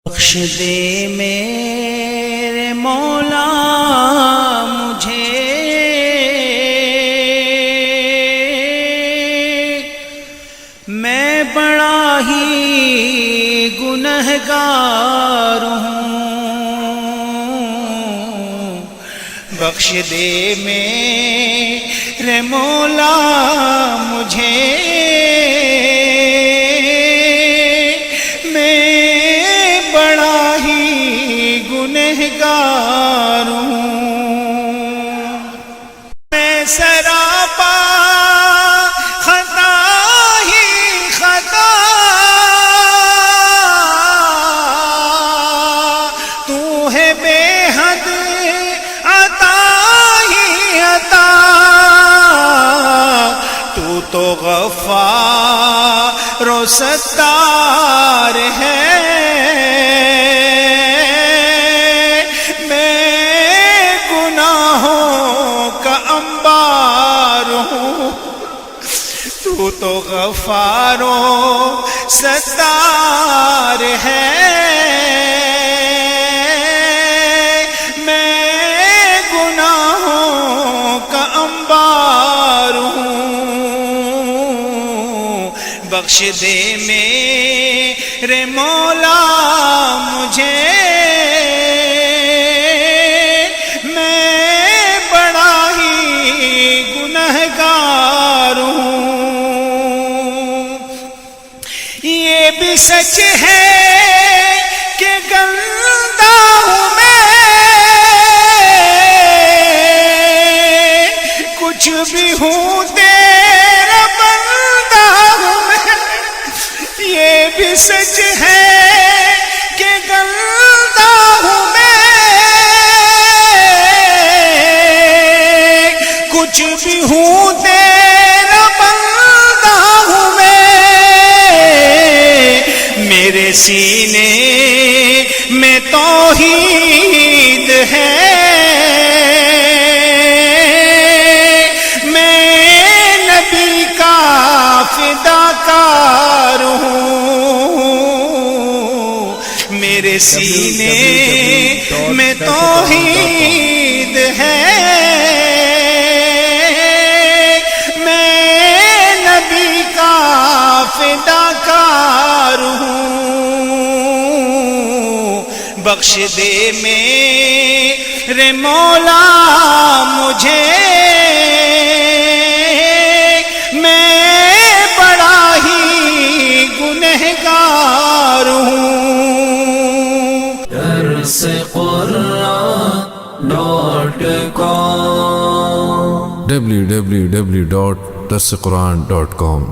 بخش دے میرے مولا مجھے، میں بڑا ہی گنہگار ہوں۔ بخش دے میرے مولا مجھے، گنہگار ہوں۔ میں سراپا خطا ہی خطا، تو ہے بے حد عطا ہی عطا، تو غفار و ستار ہے، تو غفار و ستار ہے، میں گناہوں کا انبار ہوں۔ بخش دے میرے مولا مجھے، میں بڑا ہی گنہگار ہوں۔ یہ بھی سچ ہے کہ گندا ہوں میں، کچھ بھی ہوں تیرا بندہ ہوں میں۔ یہ بھی سچ ہے کہ گندا ہوں میں، کچھ بھی ہوں تیرا بندہ ہوں میں۔ میرے سینے میں توحید ہے، میں نبی کا فداکار ہوں۔ میرے سینے میں توحید ہے، میں نبی کا فداکار ہوں۔ بخش دے میرے مولا مجھے، میں بڑا ہی گنہگار ہوں۔ www.darsequran.com